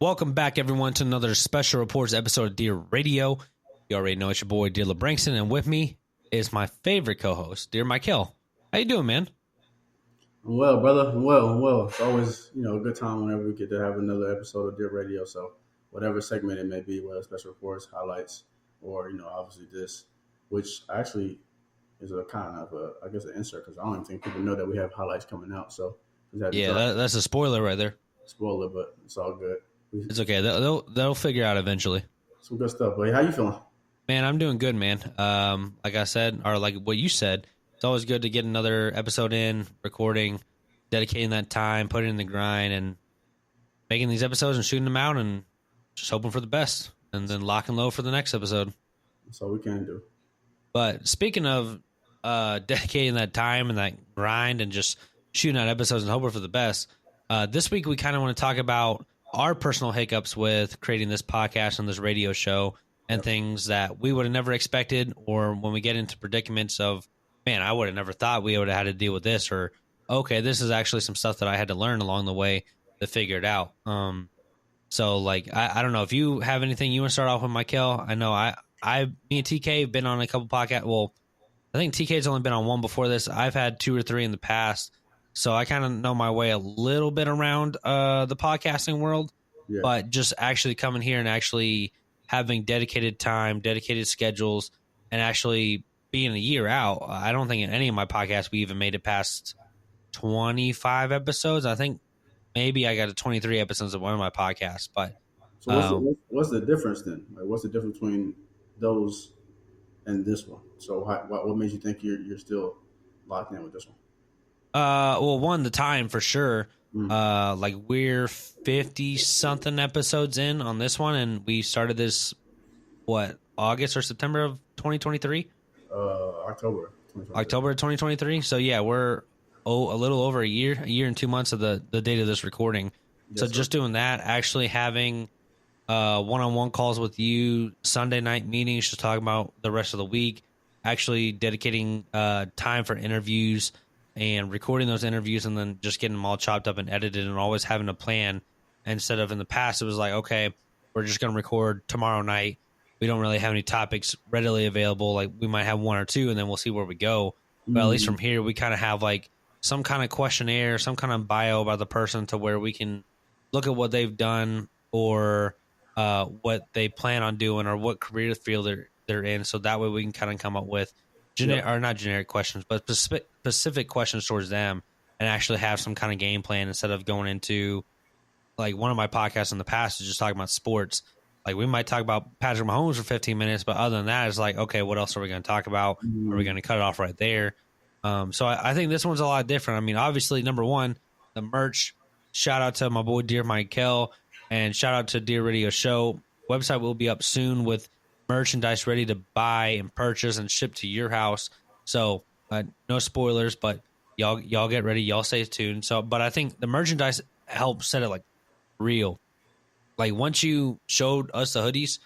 Welcome back, everyone, to another Special Reports episode of Dear Radio. You already know it's your boy, Dear Lebrangston, and with me is my favorite co-host, Dear Mykel. How you doing, man? I'm well, brother. I'm well. It's always, a good time whenever we get to have another episode of Dear Radio. So whatever segment it may be, whether special reports, highlights, or, obviously this, which actually is a kind of an insert because I don't even think people know that we have highlights coming out. So just had to Yeah, drop that's a spoiler right there. spoiler, but it's all good. It's okay. They'll figure out eventually. Some good stuff, buddy. How you feeling? Man, I'm doing good, man. Like I said, or like what you said, it's always good to get another episode in, recording, dedicating that time, putting in the grind, and making these episodes and shooting them out, and just hoping for the best, and then locking low for the next episode. That's all we can do. But speaking of dedicating that time and that grind and just shooting out episodes and hoping for the best, this week we kind of want to talk about our personal hiccups with creating this podcast and this radio show and things that we would have never expected, or when we get into predicaments of, man, I would have never thought we would have had to deal with this, or, okay, this is actually some stuff that I had to learn along the way to figure it out. So, like, I don't know if you have anything you want to start off with, Mykel. I know me and TK have been on a couple podcasts. Well, I think TK's only been on one before this. I've had 2 or 3 in the past. So I kind of know my way a little bit around the podcasting world. Yeah. But just actually coming here and actually having dedicated time, dedicated schedules, and actually being a year out, I don't think in any of my podcasts we even made it past 25 episodes. I think maybe I got to 23 episodes of one of my podcasts. But So what's the difference then? Like, what's the difference between those and this one? So what made you think you're still locked in with this one? Well, one, the time for sure. Mm. Like we're 50 something episodes in on this one, and we started this August or September of 2023? October. October of 2023. So yeah, we're a little over a year and 2 months of the date of this recording. Yes, So sir. just doing that, actually having one-on-one calls with you, Sunday night meetings to talk about the rest of the week, actually dedicating time for interviews and recording those interviews, and then just getting them all chopped up and edited, and always having a plan instead of in the past it was like, okay, we're just going to record tomorrow night. We don't really have any topics readily available. Like we might have 1 or 2 and then we'll see where we go. But at least from here, we kind of have like some kind of questionnaire, some kind of bio about the person to where we can look at what they've done, or what they plan on doing, or what career field they're in. So that way we can kind of come up with not generic questions, but specific questions towards them, and actually have some kind of game plan instead of going into, like, one of my podcasts in the past is just talking about sports. Like we might talk about Patrick Mahomes for 15 minutes, but other than that, it's like, okay, what else are we going to talk about? Are we going to cut it off right there? So I think this one's a lot different. I mean, obviously, number one, the merch. Shout out to my boy Dear Mykel, and shout out to Dear Radio Show. Website will be up soon with merchandise ready to buy and purchase and ship to your house. So no spoilers, but y'all get ready. Y'all stay tuned. So, but I think the merchandise helps set it like real. Like once you showed us the hoodies,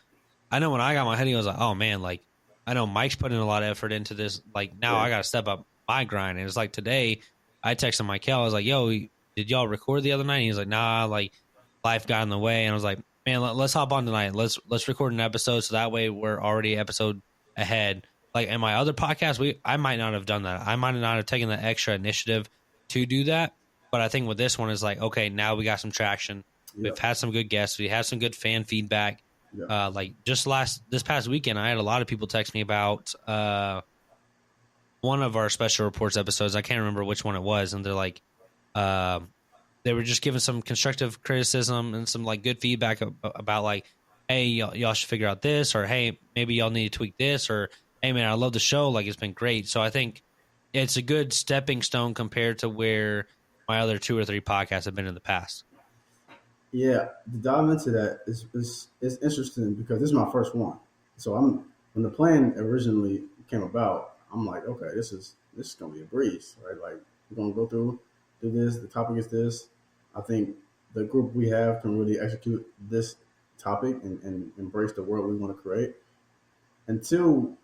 I know when I got my hoodie, I was like, oh man, like I know Mike's putting a lot of effort into this. Like now I got to step up my grind. And it's like today I texted Mykel. I was like, yo, did y'all record the other night? And he was like, nah, like life got in the way. And I was like, man, let's hop on tonight. Let's record an episode, so that way we're already an episode ahead. Like in my other podcast, I might not have done that. I might not have taken the extra initiative to do that. But I think with this one is like, okay, now we got some traction. We've had some good guests. We have some good fan feedback. Like just this past weekend, I had a lot of people text me about one of our special reports episodes. I can't remember which one it was, and they're like, they were just giving some constructive criticism and some like good feedback about like, hey, y'all should figure out this, or hey, maybe y'all need to tweak this, or hey, man, I love the show. Like it's been great. So I think it's a good stepping stone compared to where my other 2 or 3 podcasts have been in the past. Yeah, to dive into that is interesting because this is my first one. So when the plan originally came about, I'm like, okay, this is gonna be a breeze, right? Like we're gonna go through do this. The topic is this. I think the group we have can really execute this topic and embrace the world we want to create. Until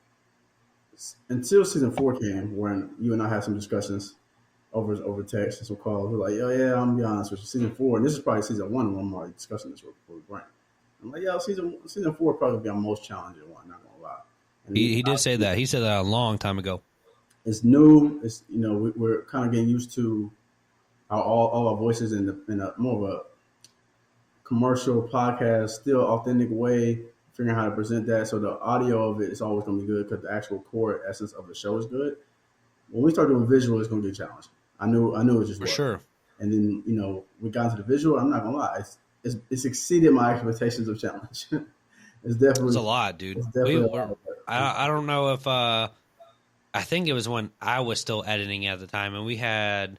season 4 came, when you and I had some discussions, over text and some calls. We're like, yo, yeah, I'm gonna be honest with you. Season 4, and this is probably season 1 when I'm already discussing this with Brent. I'm like, yo, season 4 probably be our most challenging one. Not gonna lie. And He did say that. He said that a long time ago. it's new. It's we're kind of getting used to how all our voices in a more of a commercial podcast, still authentic way, figuring out how to present that. So the audio of it is always going to be good because the actual core essence of the show is good. When we start doing visual, it's going to be challenging. I knew it just For was. sure. And then we got into the visual. I'm not gonna lie, it's exceeded my expectations of challenge. it's It's definitely a lot, dude. it's definitely a lot We're, of work. I don't know if I think it was when I was still editing at the time, and we had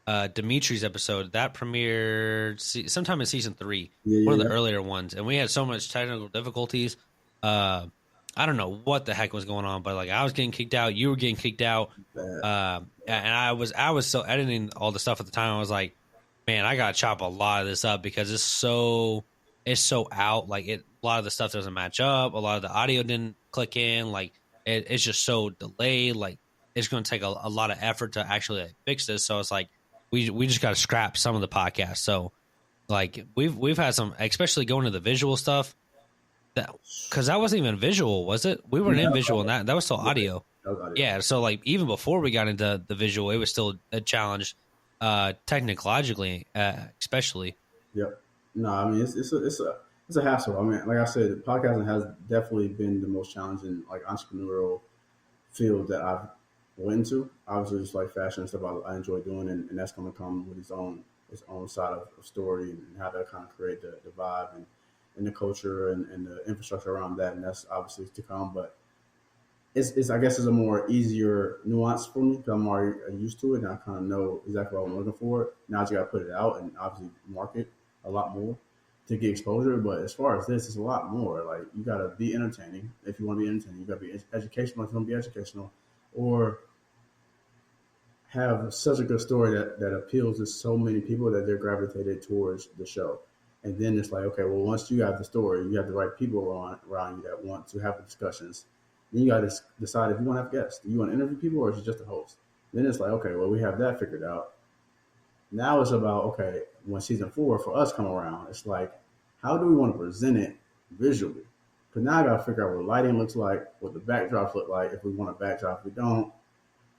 Dimitri's episode that premiered sometime in season 3, Yeah, one of yeah, the earlier ones, and we had so much technical difficulties. Uh, I don't know what the heck was going on, but like I was getting kicked out, you were getting kicked out, bad. and I was still editing all the stuff at the time. I was like, man, I gotta chop a lot of this up because it's so out. Like a lot of the stuff doesn't match up. A lot of the audio didn't click in. Like it's just so delayed. Like it's going to take a lot of effort to actually like, fix this. So it's like we just got to scrap some of the podcasts. So like we've had some, especially going to the visual stuff. That because that wasn't even visual, was it? We weren't Yeah, in visual, and that was still yeah, audio. that was audio. Yeah, so like even before we got into the visual, it was still a challenge, technologically, especially. Yep. No, I mean it's a hassle. I mean, like I said, podcasting has definitely been the most challenging like entrepreneurial field that I've went into. Obviously, just like fashion and stuff, I enjoy doing, and that's going to come with its own side of story and how to kind of create the vibe and the culture and the infrastructure around that, and that's obviously to come. But it's I guess it's a more easier nuance for me because I'm already used to it and I kind of know exactly what I'm looking for. Now I just got to put it out and obviously market a lot more to get exposure. But as far as this, it's a lot more. Like you got to be entertaining if you want to be entertaining. You got to be educational if you want to be educational, or have such a good story that appeals to so many people that they're gravitated towards the show. And then it's like, okay, well, once you have the story, you have the right people around you that want to have the discussions. Then you got to decide if you want to have guests. Do you want to interview people or is it just a host? Then it's like, okay, well, we have that figured out. Now it's about, okay, when season 4 for us come around, it's like, how do we want to present it visually? Because now I got to figure out what lighting looks like, what the backdrops look like, if we want a backdrop, if we don't,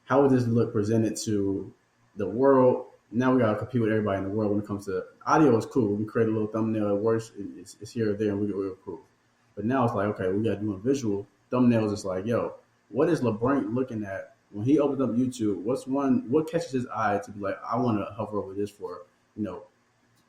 how would this look presented to the world? Now we gotta compete with everybody in the world when it comes to audio. Is cool. We can create a little thumbnail. It works. It's here or there, and we approve. But now it's like, okay, we gotta do a visual thumbnails. It's like, yo, what is LeBranc looking at when he opens up YouTube? What catches his eye to be like, I want to hover over this for you know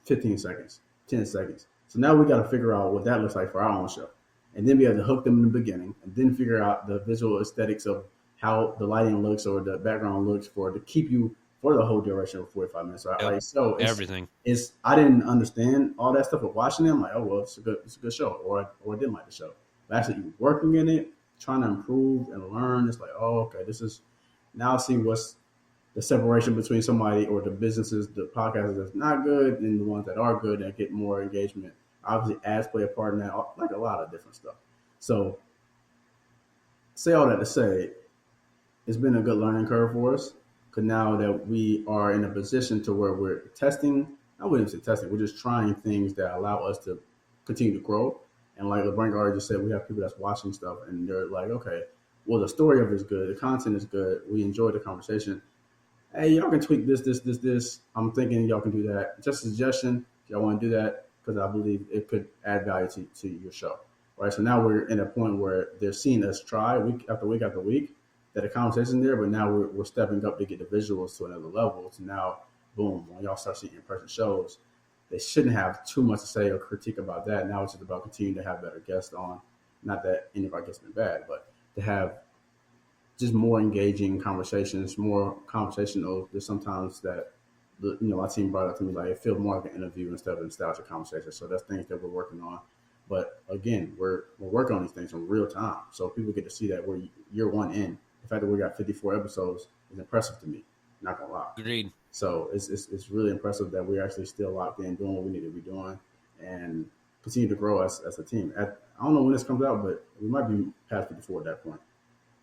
15 seconds, 10 seconds. So now we got to figure out what that looks like for our own show. And then be able to hook them in the beginning and then figure out the visual aesthetics of how the lighting looks or the background looks for to keep you for the whole duration of 45 minutes. Right? Yep, Like, so everything. it's I didn't understand all that stuff, but watching them, like, oh, well, it's a good show. Or I didn't like the show. But actually working in it, trying to improve and learn, it's like, oh, okay, this is now see what's the separation between somebody or the businesses, the podcasters that's not good and the ones that are good and get more engagement. Obviously, ads play a part in that, like a lot of different stuff. So, say all that to say, it's been a good learning curve for us. Because now that we are in a position to where we're testing, I wouldn't say testing, we're just trying things that allow us to continue to grow. And like LeBranc already just said, we have people that's watching stuff and they're like, okay, well, the story of it is good, the content is good, we enjoy the conversation. Hey, y'all can tweak this. I'm thinking y'all can do that. Just a suggestion. If y'all want to do that, because I believe it could add value to your show. Right. So now we're in a point where they're seeing us try week after week that the conversation's there, but now we're stepping up to get the visuals to another level. So now, boom, when y'all start seeing in-person shows, they shouldn't have too much to say or critique about that. Now it's just about continuing to have better guests on. Not that any of our guests have been bad, but to have just more engaging conversations, more conversational. There's sometimes that my team brought up to me like it feels more like an interview instead of a nostalgic conversation. So that's things that we're working on. But again, we're working on these things in real time, so people get to see that we're year one in. The fact that we got 54 episodes is impressive to me. Not gonna lie. Agreed. So it's really impressive that we're actually still locked in doing what we need to be doing and continue to grow as a team. I don't know when this comes out, but we might be past 54 at that point.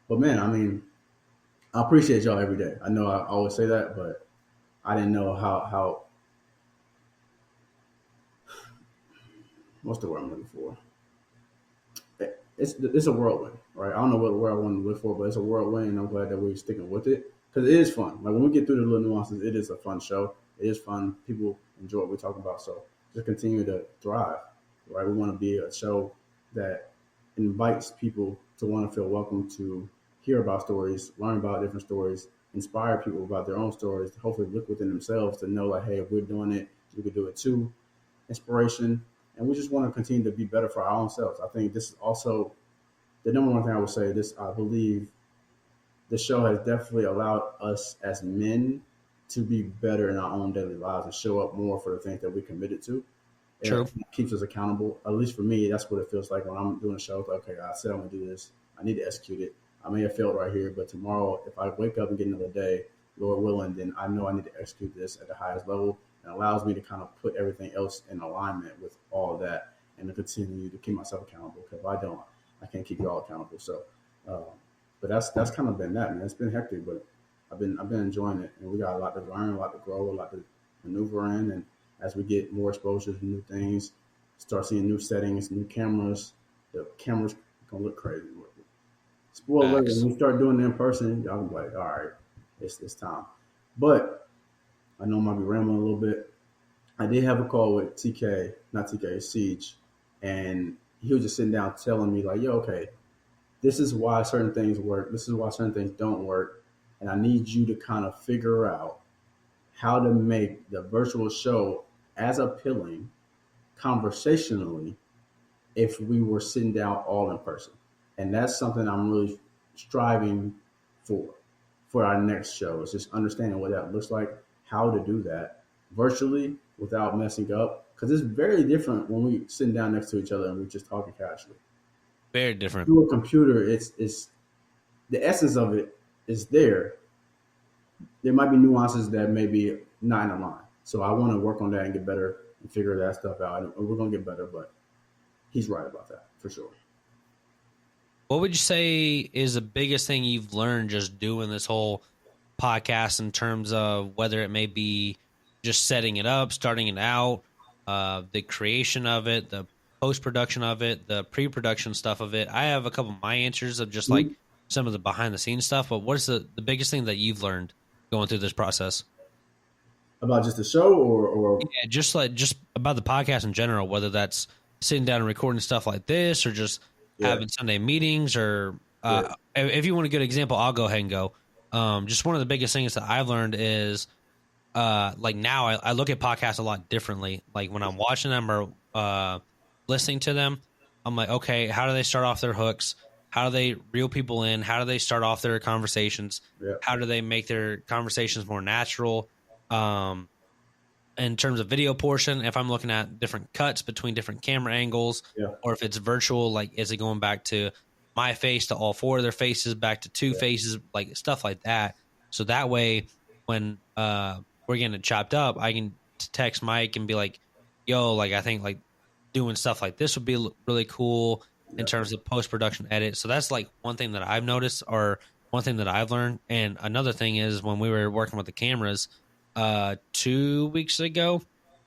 But man, I mean, I appreciate y'all every day. I know I always say that, but I didn't know how what's the word I'm looking for? It's a whirlwind, right? I don't know what word I want to look for, but it's a whirlwind, and I'm glad that we're sticking with it because it is fun. Like when we get through the little nuances, it is a fun show. It is fun. People enjoy what we're talking about, so just continue to thrive, right? We want to be a show that invites people to want to feel welcome to hear about stories, learn about different stories, inspire people about their own stories, to hopefully look within themselves to know like, hey, if we're doing it, we could do it too. Inspiration, and we just want to continue to be better for our own selves. I think this is also the number one thing I would say. This I believe the show has definitely allowed us as men to be better in our own daily lives and show up more for the things that we committed to. True. It keeps us accountable. At least for me, that's what it feels like when I'm doing a show. It's like, okay, I said I'm gonna do this. I need to execute it. I may have failed right here, but tomorrow, if I wake up and get another day, Lord willing, then I know I need to execute this at the highest level. And it allows me to kind of put everything else in alignment with all of that and to continue to keep myself accountable. Because if I don't, I can't keep you all accountable. So, uh, but that's kind of been that, man. It's been hectic, but I've been enjoying it, and we got a lot to learn, a lot to grow, a lot to maneuver in, and as we get more exposure to new things, start seeing new settings, new cameras, the cameras gonna look crazy. Spoiler alert, when Facts. we start doing it in person, y'all gonna be like, all right, it's time. But I know I might be rambling a little bit. I did have a call with TK, not TK, Siege, and he was just sitting down telling me like, yo, okay, this is why certain things work, this is why certain things don't work, and I need you to kind of figure out how to make the virtual show as appealing conversationally if we were sitting down all in person. And that's something I'm really striving for our next show. Is just understanding what that looks like, how to do that virtually without messing up. Because it's very different when we sitting down next to each other and we're just talking casually. Very different. Through a computer, it's the essence of it is there. There might be nuances that may be not in line. So I want to work on that and get better and figure that stuff out. And we're gonna get better, but he's right about that for sure. What would you say is the biggest thing you've learned just doing this whole podcast in terms of whether it may be just setting it up, starting it out, the creation of it, the post production of it, the pre production stuff of it? I have a couple of my answers of just like Mhm. some of the behind the scenes stuff, but what is the biggest thing that you've learned going through this process? About just the show or Yeah, just about the podcast in general, whether that's sitting down and recording stuff like this or just yeah, having Sunday meetings or yeah, if you want a good example, I'll go ahead and go. Just one of the biggest things that I've learned is like now I look at podcasts a lot differently. Like when I'm watching them or listening to them, I'm like, okay, how do they start off their hooks? How do they reel people in? How do they start off their conversations? yeah, How do they make their conversations more natural? Um, in terms of video portion, if I'm looking at different cuts between different camera angles, yeah, or if it's virtual, like is it going back to my face to all four of their faces, back to two yeah, faces, like stuff like that. So that way, when we're getting it chopped up, I can text Mike and be like, "Yo, like I think like doing stuff like this would be really cool in yeah, terms of post production edit." So that's like one thing that I've noticed, or one thing that I've learned. And another thing is when we were working with the cameras 2 weeks ago,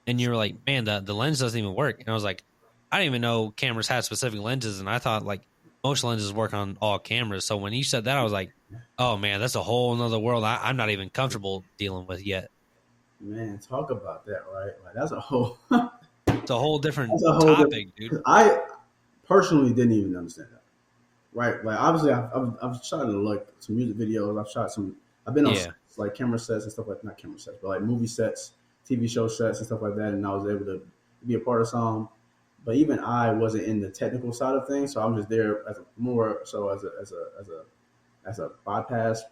and you were like, "Man, the lens doesn't even work," and I was like, "I didn't even know cameras had specific lenses," and I thought like most lenses work on all cameras. So when you said that, I was like, "Oh man, that's a whole nother world I'm not even comfortable dealing with yet." man, talk about that, right? Like that's a whole It's a whole different that's a whole different. topic, dude. 'Cause I personally didn't even understand that, right? Like obviously, I've shot like some music videos. I've shot some. I've been on Yeah, sets, like camera sets and stuff like not camera sets, but like movie sets, TV show sets and stuff like that. And I was able to be a part of some. But even I wasn't in the technical side of things, so I'm just there as a, more so as a bypass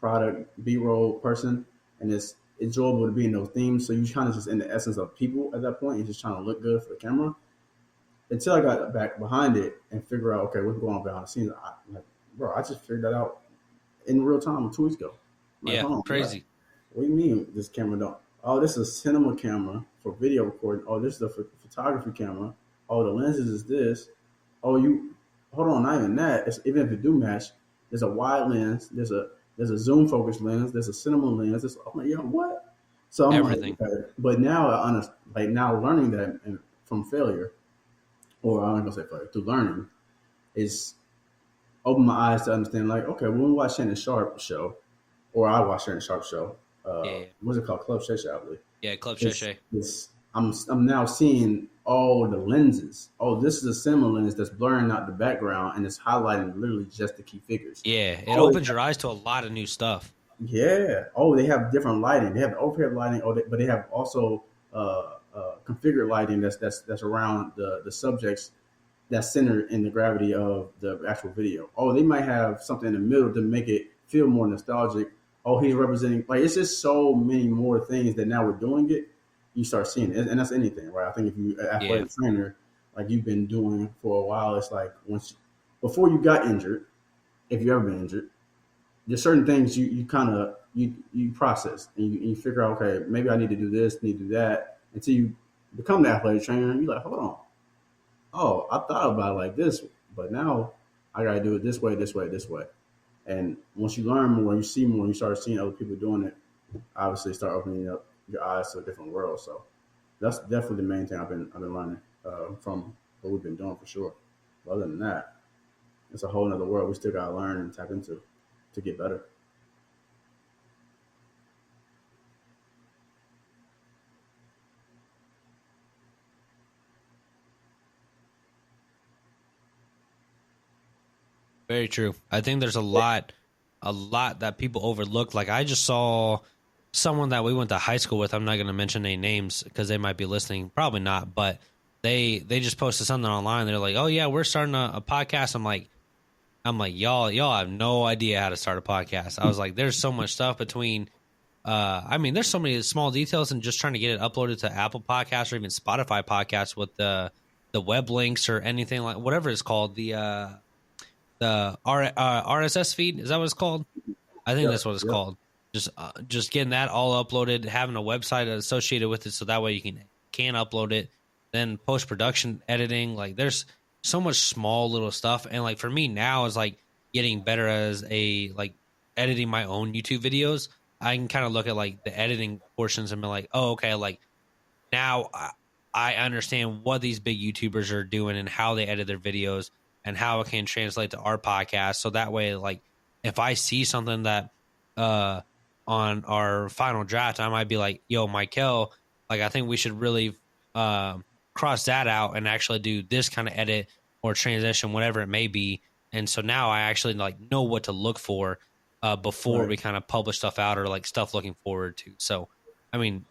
product B roll person, and it's enjoyable to be in those themes. So you kind of just in the essence of people at that point, and just trying to look good for the camera. Until I got back behind it and figure out okay what's going on behind the scenes. I'm like, bro, I just figured that out in real time 2 weeks ago. I'm like, yeah, hold on, crazy. what do you mean this camera don't? Oh, this is a cinema camera for video recording. Oh, this is a photography camera. Oh, the lenses is this. Oh, you hold on, not even that. It's, even if it do match, there's a wide lens. There's a zoom focus lens. There's a cinema lens. I'm like, yo, what? So I'm like, everything. okay. But now like now learning that and from failure, or I'm not gonna say failure, through learning is open my eyes to understand. Like, okay, when we watch Shannon Sharp show, or I watch Shannon Sharp show, Yeah, what's it called? Club Shay Shay, I believe. yeah, Club Shay It's Shay. it's I'm now seeing all the lenses. Oh, this is a cinema lens that's blurring out the background and it's highlighting literally just the key figures. Yeah, it Oh, opens your eyes to a lot of new stuff. yeah. Oh, they have different lighting. They have the overhead lighting. Oh, but they have also configured lighting that's around the subjects that's centered in the gravity of the actual video. Oh, they might have something in the middle to make it feel more nostalgic. Oh, he's representing like it's just so many more things that now we're doing it. You start seeing it, and that's anything, right? I think if you an Yeah, athletic trainer like you've been doing for a while, it's like before you got injured, if you ever been injured, there's certain things you kind of you process and you figure out, okay, maybe I need to do this, need to do that, until you become the athletic trainer. And you're like, hold on, oh, I thought about it like this, but now I got to do it this way, this way, this way. And once you learn more, you see more, you start seeing other people doing it. Obviously, start opening up your eyes to a different world. So that's definitely the main thing I've been learning from what we've been doing for sure. But other than that, it's a whole other world we still got to learn and tap into to get better. very true. I think there's a lot that people overlook. Like I just saw someone that we went to high school with. I'm not going to mention any names because they might be listening. Probably not, but they just posted something online. They're like, "Oh yeah, we're starting a podcast." I'm like, y'all have no idea how to start a podcast. I was like, there's so much stuff between. I mean, there's so many small details and just trying to get it uploaded to Apple Podcasts or even Spotify podcasts with the web links or anything like whatever it's called the RSS feed. Is that what it's called? I think Yep, that's what it's yep, called. Just getting that all uploaded, having a website associated with it, so that way you can upload it. Then post production editing, like there's so much small little stuff, and like for me now is like getting better as a like editing my own YouTube videos. I can kind of look at like the editing portions and be like, oh okay, like now I understand what these big YouTubers are doing and how they edit their videos and how it can translate to our podcast. So that way, like if I see something that uh on our final draft, I might be like, yo, Mykel, like I think we should really uh, cross that out and actually do this kind of edit or transition, whatever it may be. And so now I actually like know what to look for before right. we kind of publish stuff out or like stuff looking forward to. So I mean,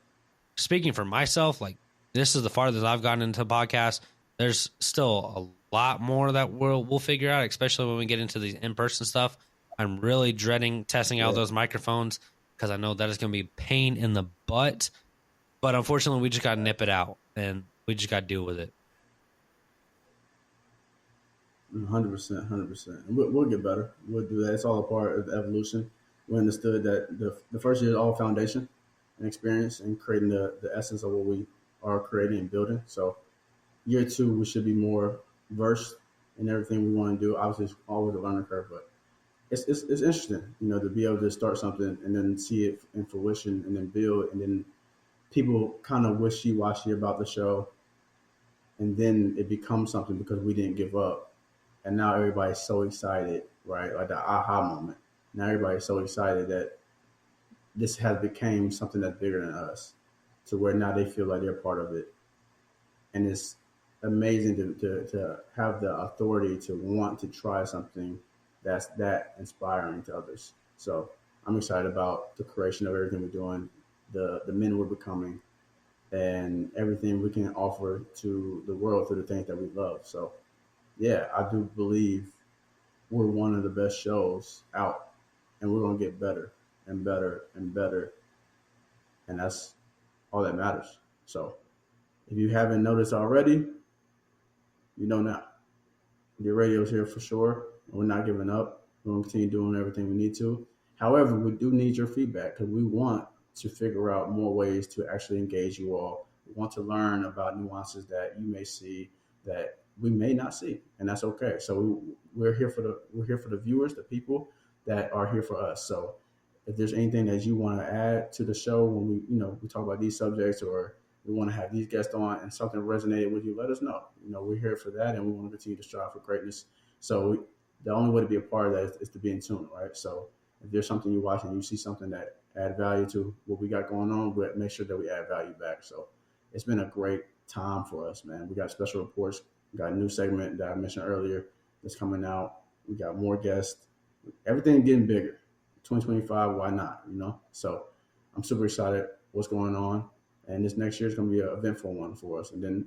speaking for myself, like this is the farthest I've gotten into podcasts. There's still a lot more that we'll figure out, especially when we get into the in person stuff. I'm really dreading testing out Yeah. those microphones because I know that is going to be a pain in the butt. But unfortunately, we just got to nip it out and we just got to deal with it. 100%, 100%. And we'll get better. We'll do that. It's all a part of the evolution. We understood that the first year is all foundation and experience and creating the essence of what we are creating and building. So year two, we should be more versed in everything we want to do. Obviously, it's always a learning curve, but it's interesting, to be able to start something and then see it in fruition and then build, and then people kind of wishy-washy about the show, and then it becomes something because we didn't give up, and now everybody's so excited, right? Like the aha moment. Now everybody's so excited that this has became something that's bigger than us, to where now they feel like they're part of it, and it's amazing to have the authority to want to try something that's that inspiring to others. So I'm excited about the creation of everything we're doing, the men we're becoming, and everything we can offer to the world through the things that we love. So yeah, I do believe we're one of the best shows out, and we're gonna get better and better and better, and that's all that matters. So if you haven't noticed already, you know now. Your radio's here for sure. We're not giving up. We're gonna continue doing everything we need to. However, we do need your feedback because we want to figure out more ways to actually engage you all. We want to learn about nuances that you may see that we may not see, and that's okay. So we're here for the viewers, the people that are here for us. So if there's anything that you want to add to the show when we talk about these subjects, or we want to have these guests on and something resonated with you, let us know. We're here for that, and we want to continue to strive for greatness. So the only way to be a part of that is to be in tune, right? So if there's something you watch and you see something that add value to what we got going on, we'll make sure that we add value back. So it's been a great time for us, man. We got special reports. We got a new segment that I mentioned earlier that's coming out. We got more guests. Everything getting bigger. 2025, why not? So I'm super excited what's going on, and this next year is going to be an eventful one for us, and then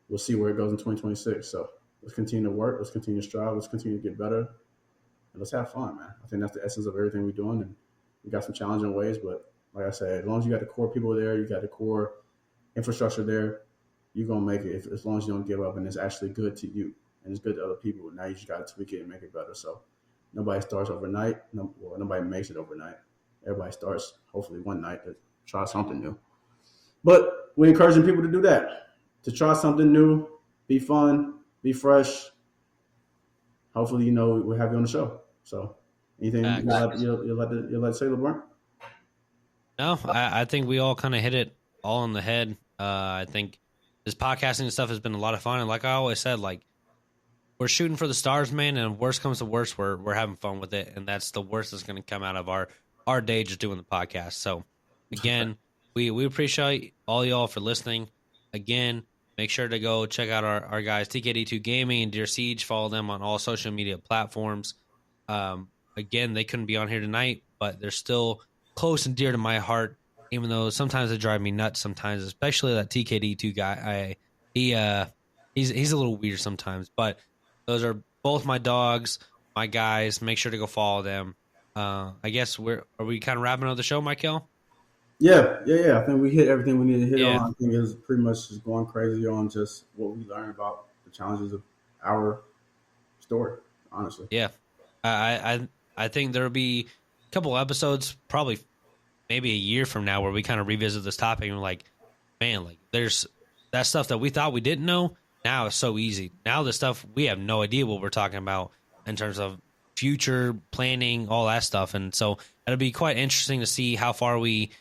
we'll see where it goes in 2026. So let's continue to work, let's continue to strive, let's continue to get better, and let's have fun, man. I think that's the essence of everything we're doing, and we got some challenging ways, but like I said, as long as you got the core people there, you got the core infrastructure there, you're going to make it as long as you don't give up and it's actually good to you and it's good to other people. Now you just got to tweak it and make it better. So nobody starts overnight. Nobody makes it overnight. Everybody starts hopefully one night to try something new. But we're encouraging people to do that, to try something new, be fun, be fresh. Hopefully, we'll have you on the show. So anything you'd like to say, LeBron? No, I think we all kind of hit it all on the head. I think this podcasting stuff has been a lot of fun, and like I always said, like we're shooting for the stars, man. And if worst comes to worst, we're having fun with it, and that's the worst that's going to come out of our day just doing the podcast. So again, we appreciate all y'all for listening. Again, make sure to go check out our guys TKD2 Gaming and Dear Siege. Follow them on all social media platforms. Again, they couldn't be on here tonight, but they're still close and dear to my heart, even though sometimes they drive me nuts sometimes, especially that TKD2 guy. He's a little weird sometimes, but those are both my dogs, my guys. Make sure to go follow them. I guess are we kind of wrapping up the show, Mykel? Yeah. I think we hit everything we need to hit on. I think it was pretty much just going crazy on just what we learned about the challenges of our story, honestly. Yeah. I think there'll be a couple episodes, probably maybe a year from now, where we kind of revisit this topic and we're like, man, like there's that stuff that we thought we didn't know. Now it's so easy. Now the stuff we have no idea what we're talking about in terms of future planning, all that stuff. And so it'll be quite interesting to see how far we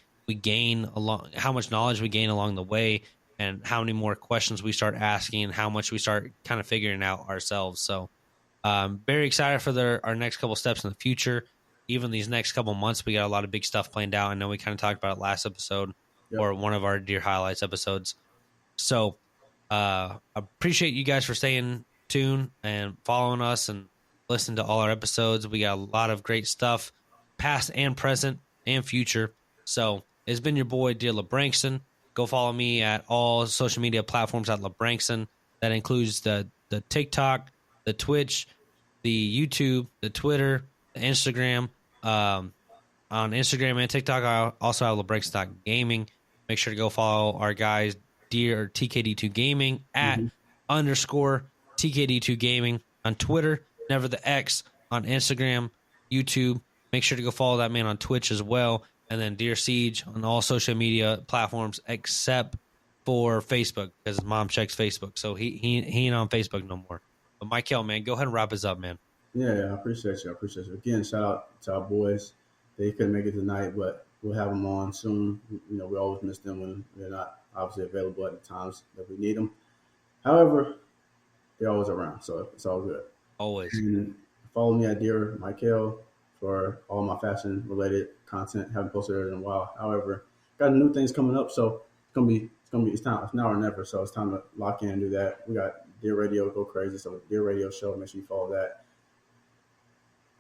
gain along, how much knowledge we gain along the way, and how many more questions we start asking, and how much we start kind of figuring out ourselves. So very excited for our next couple steps in the future. Even these next couple months, we got a lot of big stuff planned out. I know we kind of talked about it last episode, or one of our Dear Highlights episodes. So appreciate you guys for staying tuned and following us and listening to all our episodes. We got a lot of great stuff, past and present and future. So it's been your boy, Dear Lebrangston. Go follow me at all social media platforms at Lebrangston. That includes the TikTok, the Twitch, the YouTube, the Twitter, the Instagram. On Instagram and TikTok, I also have Lebrangston.gaming. Make sure to go follow our guys, Dear TKD2 Gaming, at _TKD2 Gaming on Twitter, Never the X on Instagram, YouTube. Make sure to go follow that man on Twitch as well. And then Dear Siege on all social media platforms except for Facebook, because his mom checks Facebook. So he ain't on Facebook no more. But Mykel, man, go ahead and wrap us up, man. Yeah, I appreciate you. Again, shout out to our boys. They couldn't make it tonight, but we'll have them on soon. We always miss them when they're not obviously available at the times that we need them. However, they're always around, so it's all good. Always. And follow me at Dear Mykel for all my fashion-related content. Haven't posted it in a while. However, got new things coming up, so it's time. It's now or never. So it's time to lock in and do that. We got Dear Radio Go Crazy, so Dear Radio Show. Make sure you follow that.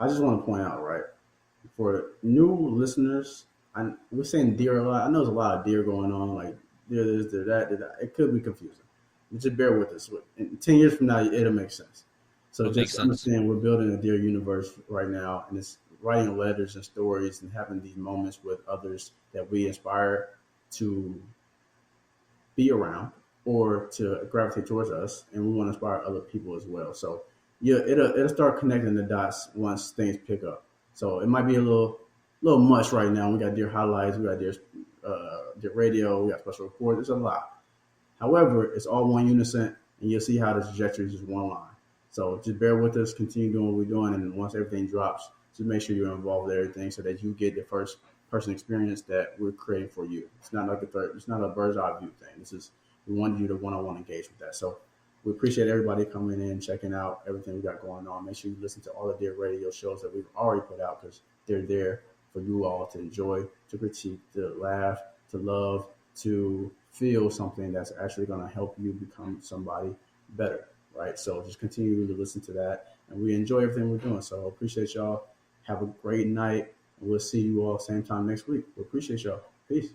I just want to point out, right, for new listeners, we're saying Dear a lot. I know there's a lot of Dear going on, like Dear this, Dear that, Dear that. It could be confusing. Just bear with us. In 10 years from now, it'll make sense. So just understand we're building a Dear universe right now, and it's writing letters and stories and having these moments with others that we inspire to be around or to gravitate towards us, and we want to inspire other people as well. So yeah, it'll start connecting the dots once things pick up. So it might be a little much right now. We got Dear Highlights, we got Dear Radio, we got Special Reports. It's a lot. However, it's all one unison, and you'll see how the trajectory is just one line. So just bear with us, continue doing what we're doing, and once everything drops, just make sure you're involved with everything so that you get the first person experience that we're creating for you. It's not like a third. It's not a bird's eye view thing. This is we want you to one-on-one engage with that. So we appreciate everybody coming in, checking out everything we got going on. Make sure you listen to all the Dear Radio shows that we've already put out because they're there for you all to enjoy, to critique, to laugh, to love, to feel something that's actually going to help you become somebody better, right? So just continue to listen to that, and we enjoy everything we're doing. So appreciate y'all. Have a great night, and we'll see you all same time next week. We appreciate y'all. Peace.